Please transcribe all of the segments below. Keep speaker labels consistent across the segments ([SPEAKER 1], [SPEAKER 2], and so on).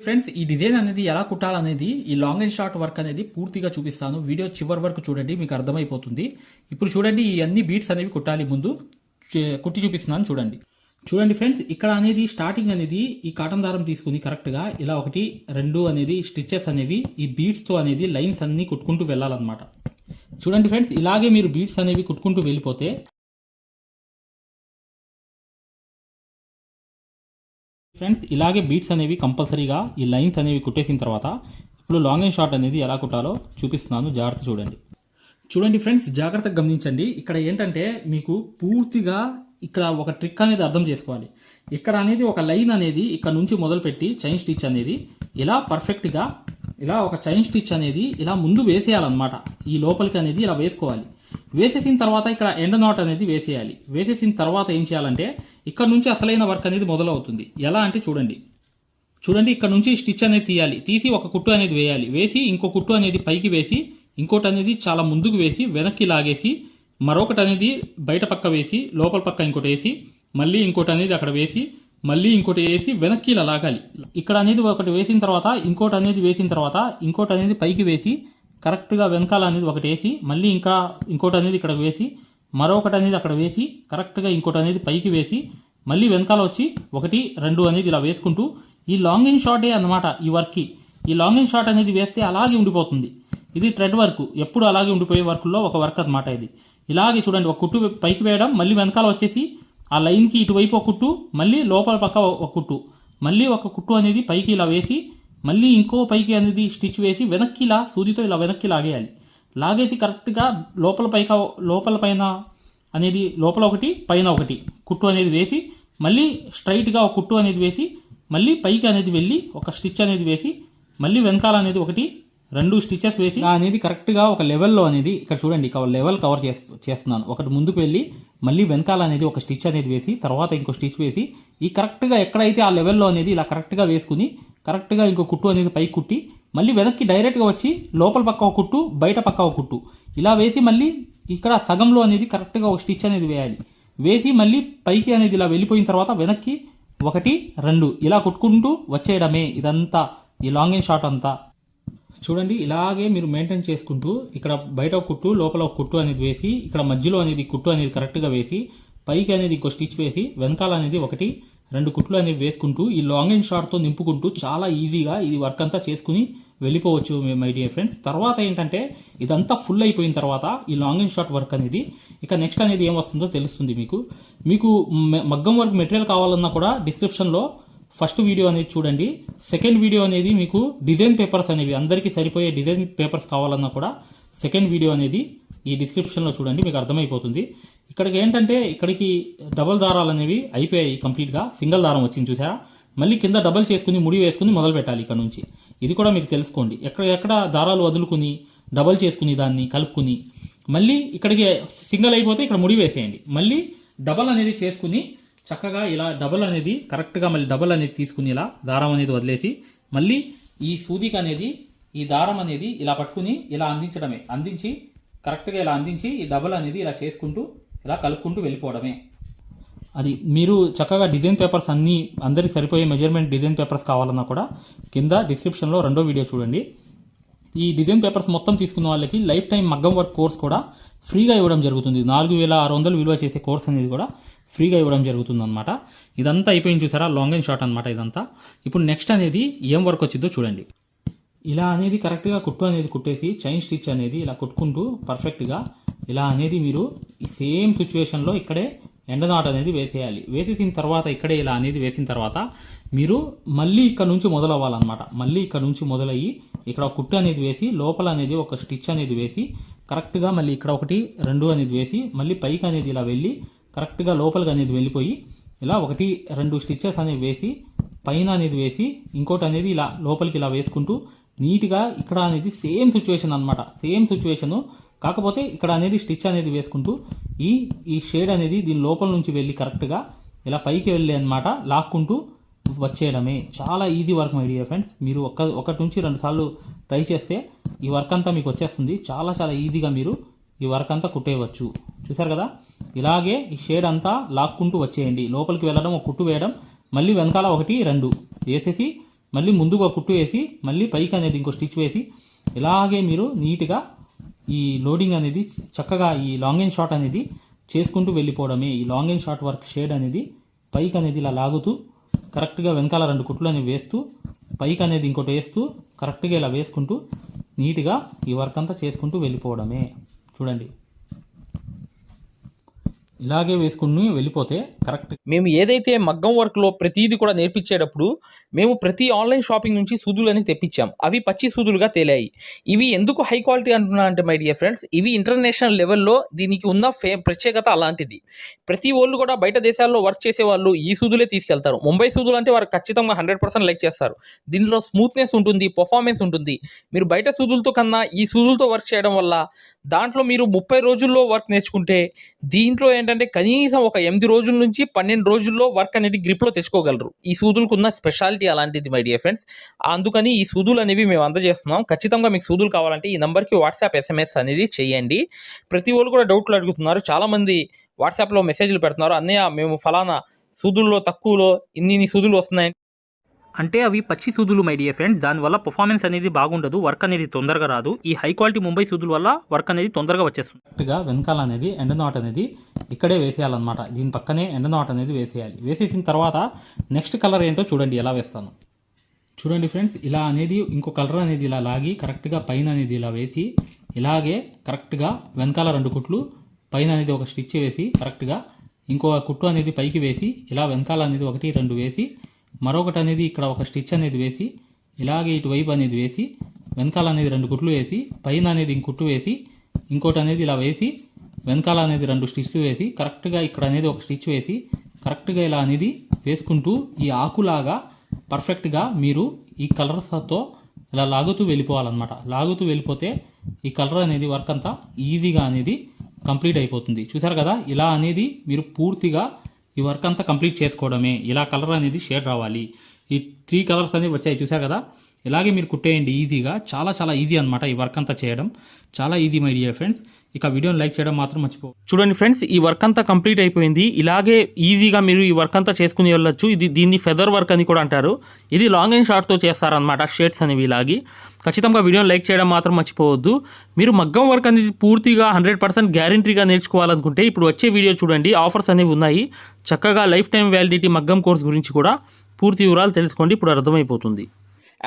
[SPEAKER 1] Friends ఈ design అనేది ఎలా కుట్టాలనేది ఈ లాంగ్ అండ్ షార్ట్ వర్క్ అనేది పూర్తిగా చూపిస్తాను. వీడియో చివరి వరకు చూడండి, మీకు అర్థమైపోతుంది. ఇప్పుడు చూడండి, ఈ అన్ని బీట్స్ అనేవి కుట్టాలి. ముందు కుట్టి చూపిస్తున్నాను చూడండి. చూడండి ఫ్రెండ్స్, ఇక్కడ అనేది స్టార్టింగ్ అనేది ఈ కాటన్ దారం తీసుకుని కరెక్ట్గా ఇలా 1, 2 అనేది స్టిచెస్ అనేవి ఈ బీట్స్తో అనేది లైన్స్ అన్ని కుట్టుకుంటూ వెళ్ళాలన్నమాట. చూడండి ఫ్రెండ్స్, ఇలాగే మీరు బీట్స్ అనేవి కుట్టుకుంటూ వెళ్ళిపోతే ఫ్రెండ్స్ ఇలాగే బీట్స్ అనేవి కంపల్సరీగా ఈ లైన్స్ అనేవి కుట్టేసిన తర్వాత ఇప్పుడు లాంగ్ అండ్ షార్ట్ అనేది ఎలా కుట్టాలో చూపిస్తున్నాను. జాగ్రత్త చూడండి. చూడండి ఫ్రెండ్స్, జాగ్రత్తగా గమనించండి. ఇక్కడ ఏంటంటే మీకు పూర్తిగా ఇక్కడ ఒక ట్రిక్ అనేది అర్థం చేసుకోవాలి. ఇక్కడ అనేది ఒక లైన్ అనేది ఇక్కడ నుంచి మొదలుపెట్టి చైన్ స్టిచ్ అనేది ఇలా పర్ఫెక్ట్గా ఇలా ఒక చైన్ స్టిచ్ అనేది ఇలా ముందు వేసేయాలన్నమాట. ఈ లోపలికి అనేది ఇలా వేసుకోవాలి. వేసేసిన తర్వాత ఇక్కడ ఎండ్ నాట్ అనేది వేసేయాలి. వేసేసిన తర్వాత ఏం చేయాలంటే ఇక్కడ నుంచి అసలైన వర్క్ అనేది మొదలవుతుంది. ఎలా అంటే చూడండి ఇక్కడ నుంచి స్టిచ్ అనేది తీయాలి. తీసి ఒక కుట్టు అనేది వేయాలి. వేసి ఇంకో కుట్టు అనేది పైకి వేసి ఇంకోటి అనేది చాలా ముందుకు వేసి వెనక్కి లాగేసి మరొకటి అనేది బయట పక్క వేసి లోపల పక్క ఇంకోటి వేసి మళ్ళీ ఇంకోటి అనేది అక్కడ వేసి మళ్ళీ ఇంకోటి వేసి వెనక్కి ఇలా లాగాలి. ఇక్కడ అనేది ఒకటి వేసిన తర్వాత ఇంకోటి అనేది వేసిన తర్వాత ఇంకోటి అనేది పైకి వేసి కరెక్ట్గా వెనకాల అనేది ఒకటి వేసి మళ్ళీ ఇంకోటి అనేది ఇక్కడ వేసి మరొకటి అనేది అక్కడ వేసి కరెక్ట్గా ఇంకోటి అనేది పైకి వేసి మళ్ళీ వెనకాల వచ్చి 1, 2 అనేది ఇలా వేసుకుంటూ ఈ లాంగ్ అండ్ షార్టే అన్నమాట. ఈ వర్క్కి ఈ లాంగ్ అండ్ షార్ట్ అనేది వేస్తే అలాగే ఉండిపోతుంది. ఇది థ్రెడ్ వర్క్, ఎప్పుడు అలాగే ఉండిపోయే వర్క్లో ఒక వర్క్ అన్నమాట ఇది. ఇలాగే చూడండి, ఒక కుట్టు పైకి వేయడం, మళ్ళీ వెనకాల వచ్చేసి ఆ లైన్కి ఇటువైపు ఒక కుట్టు, మళ్ళీ లోపల పక్క ఒక కుట్టు, మళ్ళీ ఒక కుట్టు అనేది పైకి ఇలా వేసి మళ్ళీ ఇంకో పైకి అనేది స్టిచ్ వేసి వెనక్కి ఇలా సూదితో ఇలా వెనక్కి లాగేయాలి. లాగేసి కరెక్ట్గా లోపల పైన అనేది లోపల ఒకటి పైన ఒకటి కుట్టు అనేది వేసి మళ్ళీ స్ట్రైట్గా ఒక కుట్టు అనేది వేసి మళ్ళీ పైకి అనేది వెళ్ళి ఒక స్టిచ్ అనేది వేసి మళ్ళీ వెనకాల అనేది 1, 2 స్టిచెస్ వేసి అనేది కరెక్ట్గా ఒక లెవెల్లో అనేది ఇక్కడ చూడండి లెవెల్ కవర్ చేస్తున్నాను. ఒకటి ముందుకు వెళ్ళి మళ్ళీ వెనకాల అనేది ఒక స్టిచ్ అనేది వేసి తర్వాత ఇంకో స్టిచ్ వేసి ఈ కరెక్ట్గా ఎక్కడైతే ఆ లెవెల్లో అనేది ఇలా కరెక్ట్గా వేసుకుని కరెక్ట్గా ఇంకో కుట్టు అనేది పైకి కుట్టి మళ్ళీ వెనక్కి డైరెక్ట్గా వచ్చి లోపల పక్క ఒక కుట్టు బయట పక్క ఒక కుట్టు ఇలా వేసి మళ్ళీ ఇక్కడ సగంలో అనేది కరెక్ట్గా ఒక స్టిచ్ అనేది వేయాలి. వేసి మళ్ళీ పైకి అనేది ఇలా వెళ్ళిపోయిన తర్వాత వెనక్కి 1, 2 ఇలా కుట్టుకుంటూ వచ్చేయడమే ఇదంతా ఈ లాంగ్ అండ్ షార్ట్ అంతా. చూడండి, ఇలాగే మీరు మెయింటైన్ చేసుకుంటూ ఇక్కడ బయట ఒక కుట్టు లోపల ఒక కుట్టు అనేది వేసి ఇక్కడ మధ్యలో అనేది కుట్టు అనేది కరెక్ట్గా వేసి పైకి అనేది ఇంకో స్టిచ్ వేసి వెనకాల అనేది 1, 2 కుట్లు అనేవి వేసుకుంటూ ఈ లాంగ్ అండ్ షార్ట్తో నింపుకుంటూ చాలా ఈజీగా ఇది వర్క్ అంతా చేసుకుని వెళ్ళిపోవచ్చు మై డియర్ ఫ్రెండ్స్. తర్వాత ఏంటంటే ఇదంతా ఫుల్ అయిపోయిన తర్వాత ఈ లాంగ్ అండ్ షార్ట్ వర్క్ అనేది ఇక నెక్స్ట్ అనేది ఏం వస్తుందో తెలుస్తుంది మీకు మగ్గం వర్క్ మెటీరియల్ కావాలన్నా కూడా డిస్క్రిప్షన్లో ఫస్ట్ వీడియో అనేది చూడండి. సెకండ్ వీడియో అనేది మీకు డిజైన్ పేపర్స్ అనేవి అందరికీ సరిపోయే డిజైన్ పేపర్స్ కావాలన్నా కూడా సెకండ్ వీడియో అనేది ఈ డిస్క్రిప్షన్లో చూడండి, మీకు అర్థమైపోతుంది. ఇక్కడికి ఏంటంటే ఇక్కడికి డబుల్ దారాలు అనేవి అయిపోయాయి కంప్లీట్గా. సింగిల్ దారం వచ్చింది చూసారా. మళ్ళీ కింద డబుల్ చేసుకుని ముడి వేసుకుని మొదలు పెట్టాలి ఇక్కడ నుంచి. ఇది కూడా మీరు తెలుసుకోండి. ఎక్కడ దారాలు వదులుకుని డబుల్ చేసుకుని దాన్ని కలుపుకుని మళ్ళీ ఇక్కడికి సింగిల్ అయిపోతే ఇక్కడ ముడి వేసేయండి. మళ్ళీ డబల్ అనేది చేసుకుని చక్కగా ఇలా డబల్ అనేది కరెక్ట్గా మళ్ళీ డబల్ అనేది తీసుకుని ఇలా దారం అనేది వదిలేసి మళ్ళీ ఈ సూదికి అనేది ఈ దారం అనేది ఇలా పట్టుకుని ఇలా అందించడమే. అందించి కరెక్ట్గా ఇలా అందించి ఈ డబల్ అనేది ఇలా చేసుకుంటూ ఇలా కలుపుకుంటూ వెళ్ళిపోవడమే. అది మీరు చక్కగా డిజైన్ పేపర్స్ అందరికి సరిపోయే మెజర్మెంట్ డిజైన్ పేపర్స్ కావాలన్నా కూడా కింద డిస్క్రిప్షన్లో 2వ వీడియో చూడండి. ఈ డిజైన్ పేపర్స్ మొత్తం తీసుకున్న వాళ్ళకి లైఫ్ టైం మగ్గం వర్క్ కోర్స్ కూడా ఫ్రీగా ఇవ్వడం జరుగుతుంది. 4600 విలువ చేసే కోర్స్ అనేది కూడా ఫ్రీగా ఇవ్వడం జరుగుతుంది అనమాట. ఇదంతా అయిపోయింది చూసారా, లాంగ్ అండ్ షార్ట్ అనమాట ఇదంతా. ఇప్పుడు నెక్స్ట్ అనేది ఏం వర్క్ వచ్చిందో చూడండి. ఇలా అనేది కరెక్ట్గా కుట్టు అనేది కుట్టేసి చైన్ స్టిచ్ అనేది ఇలా కుట్టుకుంటూ పర్ఫెక్ట్గా ఇలా అనేది మీరు ఈ సేమ్ సిచ్యువేషన్లో ఇక్కడే ఎండ్ నాట్ అనేది వేసేయాలి. వేసేసిన తర్వాత ఇక్కడే ఇలా అనేది వేసిన తర్వాత మీరు మళ్ళీ ఇక్కడ నుంచి మొదలవ్వాలన్నమాట. మళ్ళీ ఇక్కడ నుంచి మొదలయ్యి ఇక్కడ ఒక కుట్టు అనేది వేసి లోపల అనేది ఒక స్టిచ్ అనేది వేసి కరెక్ట్గా మళ్ళీ ఇక్కడ 1, 2 అనేది వేసి మళ్ళీ పైకి అనేది ఇలా వెళ్ళి కరెక్ట్గా లోపలికి అనేది వెళ్ళిపోయి ఇలా 1, 2 స్టిచెస్ అనేవి వేసి పైన అనేది వేసి ఇంకోటి అనేది ఇలా లోపలికి ఇలా వేసుకుంటూ నీట్గా ఇక్కడ అనేది సేమ్ సిచ్యువేషన్ అనమాట. సేమ్ సిచ్యువేషను కాకపోతే ఇక్కడ అనేది స్టిచ్ అనేది వేసుకుంటూ ఈ షేడ్ అనేది దీని లోపల నుంచి వెళ్ళి కరెక్ట్గా ఇలా పైకి వెళ్ళి అనమాట లాక్కుంటూ వచ్చేయడమే. చాలా easy work my dear friends. మీరు 1 నుంచి 2 సార్లు ట్రై చేస్తే ఈ వర్క్ అంతా మీకు వచ్చేస్తుంది. చాలా చాలా ఈజీగా మీరు ఈ వర్క్ అంతా కుట్టేయవచ్చు. చూసారు కదా, ఇలాగే ఈ షేడ్ అంతా లాక్కుంటూ వచ్చేయండి. లోపలికి వెళ్ళడం ఒక కుట్టు వేయడం మళ్ళీ వెనకాల 1, 2 వేసేసి మళ్ళీ ముందుగా ఒక కుట్టు వేసి మళ్ళీ పైకి అనేది ఇంకో స్టిచ్ వేసి ఇలాగే మీరు నీట్గా ఈ లోడింగ్ అనేది చక్కగా ఈ లాంగ్ అండ్ షార్ట్ అనేది చేసుకుంటూ వెళ్ళిపోవడమే. ఈ long and short work shade అనేది పైకి అనేది ఇలా లాగుతూ కరెక్ట్గా వెనకాల 2 కుట్లు అనేవి వేస్తూ పైకి అనేది ఇంకోటి వేస్తూ కరెక్ట్గా ఇలా వేసుకుంటూ నీట్గా ఈ వర్క్ అంతా చేసుకుంటూ వెళ్ళిపోవడమే. చూడండి, ఇలాగే వేసుకుని వెళ్ళిపోతే కరెక్ట్.
[SPEAKER 2] మేము ఏదైతే మగ్గం వర్క్లో ప్రతిదీ కూడా నేర్పించేటప్పుడు మేము ప్రతి ఆన్లైన్ షాపింగ్ నుంచి సూదులని తెప్పించాం. అవి పచ్చి సూదులుగా తేలాయి. ఇవి ఎందుకు హై క్వాలిటీ అంటున్నా అంటే మై డియర్ ఫ్రెండ్స్, ఇవి ఇంటర్నేషనల్ లెవెల్లో దీనికి ఉన్న ప్రత్యేకత అలాంటిది. ప్రతి వాళ్ళు కూడా బయట దేశాల్లో వర్క్ చేసే వాళ్ళు ఈ సూదులే తీసుకెళ్తారు. ముంబై సూదులు అంటే వారు ఖచ్చితంగా 100% లైక్ చేస్తారు. దీనిలో స్మూత్నెస్ ఉంటుంది, పర్ఫార్మెన్స్ ఉంటుంది. మీరు బయట సూదులతో కన్నా ఈ సూదులతో వర్క్ చేయడం వల్ల దాంట్లో మీరు 30 రోజుల్లో వర్క్ నేర్చుకుంటే దీంట్లో ఏంటంటే కనీసం ఒక 8 రోజుల నుంచి 12 రోజుల్లో వర్క్ అనేది గ్రిప్లో తెచ్చుకోగలరు. ఈ సూదులకు ఉన్న స్పెషాలిటీ అలాంటిది మై డియర్ ఫ్రెండ్స్. అందుకని ఈ సూదులు అనేవి మేము అందజేస్తున్నాం. ఖచ్చితంగా మీకు సూదులు కావాలంటే ఈ నెంబర్కి వాట్సాప్ SMS అనేది చేయండి. ప్రతి వాళ్ళు కూడా డౌట్లు అడుగుతున్నారు. చాలామంది వాట్సాప్లో మెసేజ్లు పెడుతున్నారు, అన్నయ్య మేము ఫలానా సూదుల్లో తక్కువలో ఇన్ని సూదులు వస్తున్నాయి అంటే అవి పచ్చి సూదులు మై డియర్ ఫ్రెండ్స్. దానివల్ల పర్ఫార్మెన్స్ అనేది బాగుండదు, వర్క్ అనేది తొందరగా రాదు. ఈ హై క్వాలిటీ ముంబై సూదుల వల్ల వర్క్ అనేది తొందరగా వచ్చేస్తుంది.
[SPEAKER 1] కరెక్ట్గా వెనకాల అనేది ఎండ్ నాట్ అనేది ఇక్కడే వేసేయాలన్నమాట. దీని పక్కనే ఎండ్ నాట్ అనేది వేసేయాలి. వేసేసిన తర్వాత నెక్స్ట్ కలర్ ఏంటో చూడండి ఎలా వేస్తాను. చూడండి ఫ్రెండ్స్, ఇలా అనేది ఇంకో కలర్ అనేది ఇలా లాగి కరెక్ట్గా పైన అనేది ఇలా వేసి ఇలాగే కరెక్ట్గా వెనకాల 2 కుట్లు పైన అనేది ఒక స్టిచ్ వేసి కరెక్ట్గా ఇంకో కుట్టు అనేది పైకి వేసి ఇలా వెనకాల అనేది 1, 2 వేసి మరొకటి అనేది ఇక్కడ ఒక స్టిచ్ అనేది వేసి ఇలాగే ఇటువైపు అనేది వేసి వెనకాల అనేది 2 కుట్లు వేసి పైన అనేది ఇంకొట్టు వేసి ఇంకోటి అనేది ఇలా వేసి వెనకాల అనేది 2 స్టిచ్లు వేసి కరెక్ట్గా ఇక్కడ అనేది ఒక స్టిచ్ వేసి కరెక్ట్గా ఇలా అనేది వేసుకుంటూ ఈ ఆకులాగా పర్ఫెక్ట్గా మీరు ఈ కలర్స్తో ఇలా లాగుతూ వెళ్ళిపోవాలన్నమాట. లాగుతూ వెళ్ళిపోతే ఈ కలర్ అనేది వర్క్ అంతా ఈజీగా అనేది కంప్లీట్ అయిపోతుంది. చూసారు కదా, ఇలా అనేది మీరు పూర్తిగా ఈ వర్క్ అంతా కంప్లీట్ చేసుకోవడమే. ఇలా కలర్ అనేది షేడ్ రావాలి. ఈ 3 కలర్స్ అనేవి వచ్చాయి చూసారు కదా. ఇలాగే మీరు కుట్టేయండి ఈజీగా. చాలా చాలా ఈజీ అనమాట ఈ వర్క్ అంతా చేయడం. చాలా ఈజీ మై డియర్ ఫ్రెండ్స్. ఇక వీడియోని లైక్ చేయడం మాత్రం మర్చిపో.
[SPEAKER 2] చూడండి ఫ్రెండ్స్, ఈ వర్క్ అంతా కంప్లీట్ అయిపోయింది. ఇలాగే ఈజీగా మీరు ఈ వర్క్ అంతా చేసుకుని వెళ్ళొచ్చు. దీన్ని ఫెదర్ వర్క్ అని కూడా అంటారు. ఇది లాంగ్ అండ్ షార్ట్తో చేస్తారనమాట షేడ్స్ అనేవి ఇలాగి. ఖచ్చితంగా వీడియోని లైక్ చేయడం మాత్రం మర్చిపోవద్దు. మీరు మగ్గం వర్క్ అనేది పూర్తిగా 100% గ్యారంటీగా నేర్చుకోవాలనుకుంటే ఇప్పుడు వచ్చే వీడియో చూడండి. ఆఫర్స్ అనేవి ఉన్నాయి. చక్కగా లైఫ్ టైం వ్యాలిడిటీ మగ్గం కోర్స్ గురించి కూడా పూర్తి వివరాలు తెలుసుకోండి. ఇప్పుడు అర్థమైపోతుంది.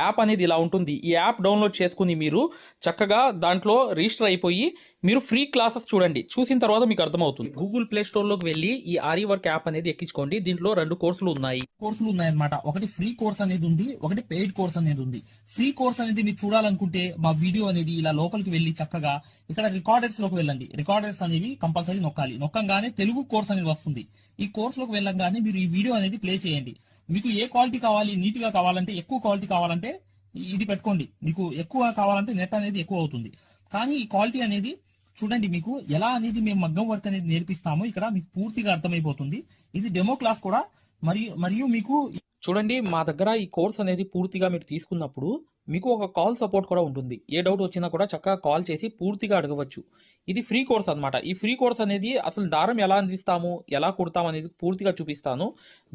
[SPEAKER 2] యాప్ అనేది ఇలా ఉంటుంది. ఈ యాప్ డౌన్లోడ్ చేసుకుని మీరు చక్కగా దాంట్లో రిజిస్టర్ అయిపోయి మీరు ఫ్రీ క్లాసెస్ చూడండి. చూసిన తర్వాత మీకు అర్థమవుతుంది. గూగుల్ ప్లే స్టోర్లోకి వెళ్ళి ఈ ఆరి వర్క్ యాప్ అనేది ఎక్కించుకోండి. దీంట్లో 2 కోర్సులు ఉన్నాయన్నమాట. ఒకటి ఫ్రీ కోర్స్ అనేది ఉంది, ఒకటి పెయిడ్ కోర్స్ అనేది ఉంది. ఫ్రీ కోర్స్ అనేది మీరు చూడాలనుకుంటే మా వీడియో అనేది ఇలా లోపలికి వెళ్ళి చక్కగా ఇక్కడ రికార్డర్స్ లోకి వెళ్ళండి. రికార్డర్స్ అనేవి కంపల్సరీ నొక్కాలి. నొక్కంగానే తెలుగు కోర్స్ అనేది వస్తుంది. ఈ కోర్స్ లోకి వెళ్ళంగానే మీరు ఈ వీడియో అనేది ప్లే చేయండి. మీకు ఏ క్వాలిటీ కావాలి, నీట్ గా కావాలంటే, ఎక్కువ క్వాలిటీ కావాలంటే ఇది పెట్టుకోండి. మీకు ఎక్కువ కావాలంటే నెట్ అనేది ఎక్కువ అవుతుంది. కానీ ఈ క్వాలిటీ అనేది చూడండి, మీకు ఎలా అనేది మేము మగ్గం వర్క్ అనేది నేర్పిస్తామో ఇక్కడ మీకు పూర్తిగా అర్థమైపోతుంది. ఇది డెమో క్లాస్ కూడా మరియు మీకు చూడండి, మా దగ్గర ఈ కోర్స్ అనేది పూర్తిగా మీరు తీసుకున్నప్పుడు మీకు ఒక కాల్ సపోర్ట్ కూడా ఉంటుంది. ఏ డౌట్ వచ్చినా కూడా చక్కగా కాల్ చేసి పూర్తిగా అడగవచ్చు. ఇది ఫ్రీ కోర్స్ అనమాట. ఈ ఫ్రీ కోర్స్ అనేది అసలు దారం ఎలా అందిస్తాము, ఎలా కుడతాము అనేది పూర్తిగా చూపిస్తాను.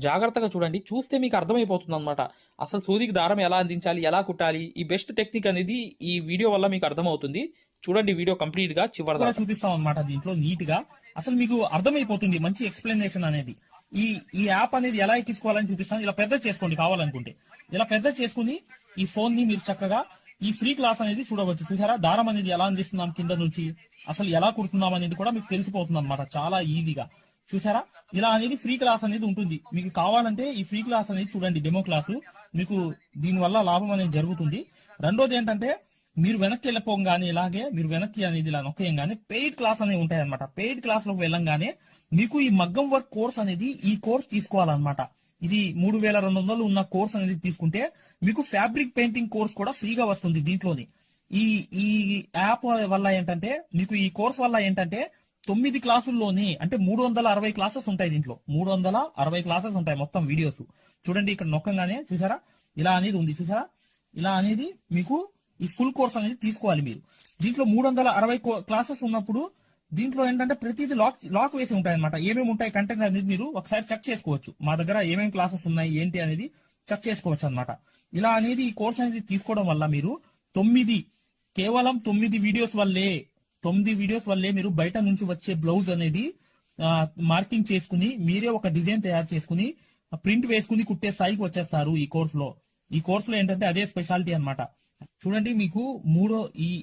[SPEAKER 2] జాగ్రత్తగా చూడండి. చూస్తే మీకు అర్థమైపోతుంది అనమాట. అసలు సూదికి దారం ఎలా అందించాలి, ఎలా కుట్టాలి, ఈ బెస్ట్ టెక్నిక్ అనేది ఈ వీడియో వల్ల మీకు అర్థమవుతుంది. చూడండి, వీడియో కంప్లీట్ గా చివరిగా చూపిస్తాం అనమాట. దీంట్లో నీట్ గా అసలు మీకు అర్థమైపోతుంది. మంచి ఎక్స్ప్లెనేషన్ అనేది ఈ యాప్ అనేది ఎలా ఎక్కించుకోవాలని చూపిస్తాను. ఇలా పెద్ద చేసుకోండి కావాలనుకుంటే. ఇలా పెద్ద చేసుకుని ఈ ఫోన్ ని మీరు చక్కగా ఈ ఫ్రీ క్లాస్ అనేది చూడవచ్చు. చూసారా, దారం అనేది ఎలా అందిస్తున్నాం కింద నుంచి, అసలు ఎలా కుడుతున్నాం అనేది కూడా మీకు తెలిసిపోతుంది అనమాట. చాలా ఈజీగా చూసారా, ఇలా అనేది ఫ్రీ క్లాస్ అనేది ఉంటుంది. మీకు కావాలంటే ఈ ఫ్రీ క్లాస్ అనేది చూడండి, డెమో క్లాసు. మీకు దీని వల్ల లాభం అనేది జరుగుతుంది. రెండోది ఏంటంటే, మీరు వెనక్కి వెళ్ళిపోగానే ఇలాగే మీరు వెనక్కి అనేది ఇలా నొక్కేయంగానే పెయిడ్ క్లాస్ అనేవి ఉంటాయి అనమాట. పెయిడ్ క్లాస్ లోకి వెళ్ళంగానే మీకు ఈ మగ్గం వర్క్ కోర్స్ అనేది ఈ కోర్స్ తీసుకోవాలన్నమాట. ఇది 3200 ఉన్న కోర్స్ అనేది తీసుకుంటే మీకు ఫ్యాబ్రిక్ పెయింటింగ్ కోర్స్ కూడా ఫ్రీగా వస్తుంది దీంట్లోని. ఈ యాప్ వల్ల ఏంటంటే, మీకు ఈ కోర్స్ వల్ల ఏంటంటే 9 క్లాసుల్లోని అంటే 360 క్లాసెస్ ఉంటాయి. దీంట్లో 360 క్లాసెస్ ఉంటాయి మొత్తం వీడియోస్. చూడండి, ఇక్కడ నొక్కంగానే చూసారా ఇలా అనేది ఉంది. చూసారా, ఇలా అనేది మీకు ఈ ఫుల్ కోర్స్ అనేది తీసుకోవాలి మీరు. దీంట్లో 360 క్లాసెస్ ఉన్నప్పుడు దీంట్లో ఏంటంటే ప్రతిదీ లాక్ వేసి ఉంటాయి అనమాట. ఏమేమి ఉంటాయి కంటెంట్ అనేది మీరు ఒకసారి చెక్ చేసుకోవచ్చు. మా దగ్గర ఏమేమి క్లాసెస్ ఉన్నాయి ఏంటి అనేది
[SPEAKER 1] చెక్ చేసుకోవచ్చు అన్నమాట. ఇలా అనేది ఈ కోర్స్ అనేది తీసుకోవడం వల్ల మీరు కేవలం 9 వీడియోస్ వల్లే మీరు బయట నుంచి వచ్చే బ్లౌజ్ అనేది మార్కింగ్ చేసుకుని మీరే ఒక డిజైన్ తయారు చేసుకుని ప్రింట్ వేసుకుని కుట్టే స్థాయికి వచ్చేస్తారు ఈ కోర్సులో. ఈ కోర్సులో ఏంటంటే అదే స్పెషాలిటీ అన్నమాట. చూడండి, మీకు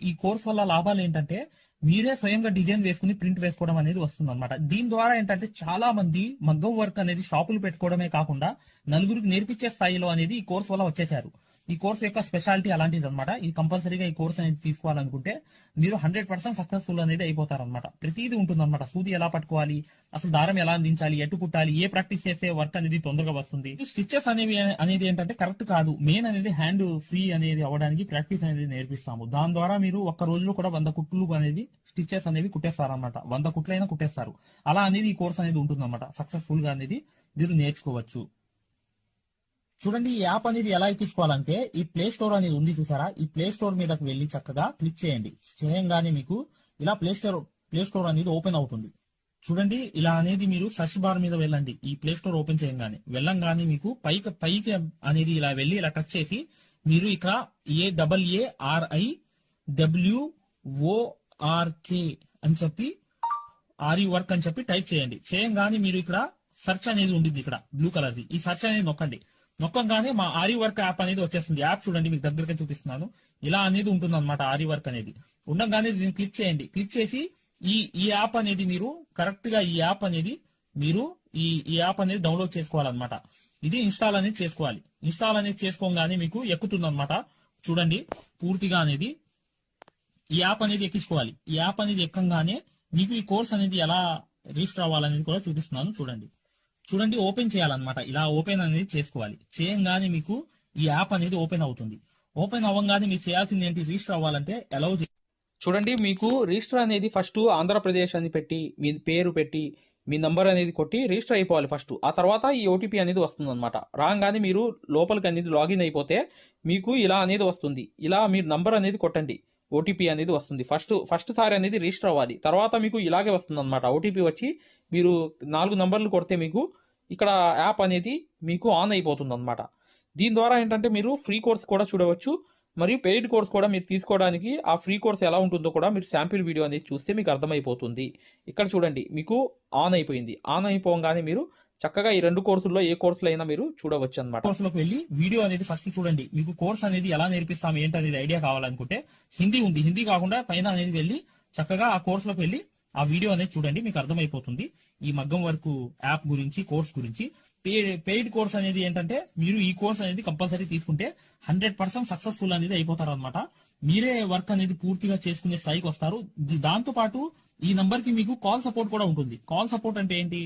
[SPEAKER 1] ఈ కోర్స్ వల్ల లాభాలు ఏంటంటే మీరే స్వయంగా డిజైన్ వేసుకుని ప్రింట్ వేసుకోవడం అనేది వస్తుంది అనమాట. దీని ద్వారా ఏంటంటే చాలా మంది మగ్గం వర్క్ అనేది షాపులు పెట్టుకోవడమే కాకుండా నలుగురికి నేర్పించే స్థాయిలో అనేది ఈ కోర్స్ వల్ల వచ్చేసారు. ఈ కోర్స్ యొక్క స్పెషాలిటీ అలాంటిది అనమాట. ఇది కంపల్సరీగా ఈ కోర్స్ అనేది తీసుకోవాలనుకుంటే మీరు 100% సక్సెస్ఫుల్ అనేది అయిపోతారనమాట. ప్రతిదీ ఉంటుందన్నమాట. సూది ఎలా పట్టుకోవాలి, అసలు దారం ఎలా అందించాలి, ఎటు కుట్టాలి, ఏ ప్రాక్టీస్ చేస్తే వర్క్ అనేది తొందరగా వస్తుంది. స్టిచెస్ అనేది ఏంటంటే కరెక్ట్ కాదు. మెయిన్ అనేది హ్యాండ్ ఫ్రీ అనేది అవ్వడానికి ప్రాక్టీస్ అనేది నేర్పిస్తాము. దాని ద్వారా మీరు ఒక్క రోజులో కూడా 100 కుట్లు అనేది స్టిచెస్ అనేవి కుట్టేస్తారనమాట. 100 కుట్లైనా కుట్టేస్తారు. అలా అనేది ఈ కోర్స్ అనేది ఉంటుందన్నమాట. సక్సెస్ఫుల్ గా అనేది మీరు నేర్చుకోవచ్చు. చూడండి, ఈ యాప్ అనేది ఎలా ఎక్కించుకోవాలంటే ఈ ప్లే స్టోర్ అనేది ఉంది చూసారా, ఈ ప్లే స్టోర్ మీదకి వెళ్ళి చక్కగా క్లిక్ చేయండి. చేయంగానే మీకు ఇలా ప్లే స్టోర్ అనేది ఓపెన్ అవుతుంది. చూడండి, ఇలా అనేది మీరు సర్చ్ బార్ మీద వెళ్ళండి. ఈ ప్లే స్టోర్ ఓపెన్ చేయంగానే వెళ్ళంగానే మీకు పైకి అనేది ఇలా వెళ్ళి ఇలా టచ్ చేసి మీరు ఇక్కడ AARIWORK అని చెప్పి ఆరి వర్క్ అని చెప్పి టైప్ చేయండి. చేయంగానే మీరు ఇక్కడ సెర్చ్ అనేది ఉంటుంది, ఇక్కడ బ్లూ కలర్ ది. ఈ సెర్చ్ అనేది నొక్కంగానే మా ఆరి వర్క్ యాప్ అనేది వచ్చేస్తుంది. యాప్ చూడండి, మీకు దగ్గరగా చూపిస్తున్నాను. ఇలా అనేది ఉంటుంది అనమాట. ఆరి వర్క్ అనేది ఉండగానే దీన్ని క్లిక్ చేయండి. క్లిక్ చేసి ఈ యాప్ అనేది మీరు కరెక్ట్ గా ఈ యాప్ అనేది డౌన్లోడ్ చేసుకోవాలన్నమాట. ఇది ఇన్స్టాల్ అనేది చేసుకోవాలి. ఇన్స్టాల్ అనేది చేసుకోగానే మీకు ఎక్కుతుంది అనమాట. చూడండి, పూర్తిగా అనేది ఈ యాప్ అనేది ఎక్కించుకోవాలి. ఈ యాప్ అనేది ఎక్కగానే మీకు ఈ కోర్స్ అనేది ఎలా రిజిస్టర్ అవ్వాలనేది కూడా చూపిస్తున్నాను. చూడండి, ఓపెన్ చేయాలన్నమాట. ఇలా ఓపెన్ అనేది చేసుకోవాలి. చేయంగానే మీకు ఈ యాప్ అనేది ఓపెన్ అవుతుంది. ఓపెన్ అవ్వగానే మీరు చేయాల్సింది ఏంటి, రిజిస్టర్ అవ్వాలంటే అలౌ.
[SPEAKER 2] చూడండి, మీకు రిజిస్టర్ అనేది ఫస్ట్ ఆంధ్రప్రదేశ్ అని పెట్టి మీ పేరు పెట్టి మీ నంబర్ అనేది కొట్టి రిజిస్టర్ అయిపోవాలి ఫస్ట్. ఆ తర్వాత ఈ ఓటీపీ అనేది వస్తుంది అనమాట. రాగానే మీరు లోపలికి అనేది లాగిన్ అయిపోతే మీకు ఇలా అనేది వస్తుంది. ఇలా మీరు నంబర్ అనేది కొట్టండి, ఓటీపీ అనేది వస్తుంది. ఫస్ట్ సారి అనేది రిజిస్టర్ అవ్వాలి. తర్వాత మీకు ఇలాగే వస్తుంది అనమాట. ఓటీపీ వచ్చి మీరు 4 నంబర్లు కొడితే మీకు ఇక్కడ యాప్ అనేది మీకు ఆన్ అయిపోతుంది అనమాట. దీని ద్వారా ఏంటంటే మీరు ఫ్రీ కోర్స్ కూడా చూడవచ్చు, మరియు పెయిడ్ కోర్స్ కూడా మీరు తీసుకోవడానికి ఆ ఫ్రీ కోర్స్ ఎలా ఉంటుందో కూడా మీరు శాంపిల్ వీడియో అనేది చూస్తే మీకు అర్థమైపోతుంది. ఇక్కడ చూడండి, మీకు ఆన్ అయిపోయింది. ఆన్ అయిపోగానే మీరు చక్కగా ఈ 2 కోర్సుల్లో ఏ కోర్సులో అయినా మీరు చూడవచ్చు అనమాట.
[SPEAKER 1] కోర్సులోకి వెళ్ళి వీడియో అనేది ఫస్ట్ చూడండి. మీకు కోర్స్ అనేది ఎలా నేర్పిస్తాం ఏంటనేది ఐడియా కావాలనుకుంటే హిందీ ఉంది, హిందీ కాకుండా పైన అనేది వెళ్ళి చక్కగా ఆ కోర్సులోకి వెళ్ళి ఆ వీడియో అనేది చూడండి. మీకు అర్థమైపోతుంది ఈ మగ్గం వర్క్ యాప్ గురించి, కోర్స్ గురించి. పెయిడ్ కోర్స్ అనేది ఏంటంటే మీరు ఈ కోర్స్ అనేది కంపల్సరీ తీసుకుంటే 100% సక్సెస్ఫుల్ అనేది అయిపోతారు అనమాట. మీరే వర్క్ అనేది పూర్తిగా చేసుకునే స్థాయికి వస్తారు. దాంతో పాటు ఈ నంబర్ కి మీకు కాల్ సపోర్ట్ కూడా ఉంటుంది. కాల్ సపోర్ట్ అంటే ఏంటి,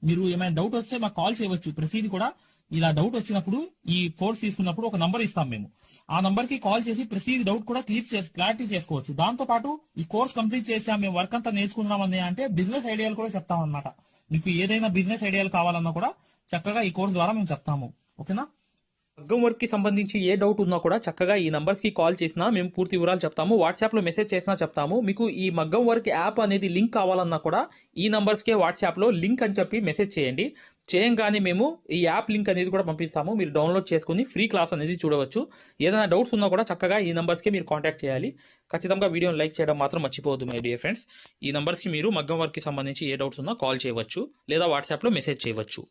[SPEAKER 1] మీరు ఏమైనా డౌట్ వస్తే మాకు కాల్ చేయవచ్చు. ప్రతిదీ కూడా ఇలా డౌట్ వచ్చినప్పుడు ఈ కోర్స్ తీసుకున్నప్పుడు ఒక నంబర్ ఇస్తాం మేము. ఆ నంబర్ కి కాల్ చేసి ప్రతి డౌట్ కూడా క్లారిటీ చేసుకోవచ్చు. దాంతో పాటు ఈ కోర్స్ కంప్లీట్ చేసాం, మేము వర్క్ అంతా నేర్చుకున్నామని అంటే బిజినెస్ ఐడియాలు కూడా చెప్తాం అనమాట. మీకు ఏదైనా బిజినెస్ ఐడియాలు కావాలన్నా కూడా చక్కగా ఈ కోర్స్ ద్వారా మేము చెప్తాము. ఓకేనా?
[SPEAKER 2] మగ్గం వర్క్ కి సంబంధించి ఏ డౌట్ ఉన్నా కూడా చక్కగా ఈ నంబర్స్ కి కాల్ చేసినా మేము పూర్తి వివరాలు చెప్తాము. వాట్సాప్ లో మెసేజ్ చేసినా చెప్తాము. మీకు ఈ మగ్గం వర్క్ యాప్ అనేది లింక్ కావాలన్నా కూడా ఈ నంబర్స్ కే వాట్సాప్ లో లింక్ అని చెప్పి మెసేజ్ చేయండి. చేయంగానే మేము ఈ యాప్ లింక్ అనేది కూడా పంపిస్తాము. మీరు డౌన్లోడ్ చేసుకుని ఫ్రీ క్లాస్ అనేది చూడవచ్చు. ఏదైనా డౌట్స్ ఉన్నా కూడా చక్కగా ఈ నంబర్స్కి మీరు కాంటాక్ట్ చేయాలి. ఖచ్చితంగా వీడియోని లైక్ చేయడం మాత్రం మర్చిపోవద్దు మై డియర్ ఫ్రెండ్స్. ఈ నంబర్స్కి మీరు మగ్గం వర్క్కి సంబంధించి ఏ డౌట్స్ ఉన్నా కాల్ చేయవచ్చు లేదా వాట్సాప్లో మెసేజ్ చేయవచ్చు.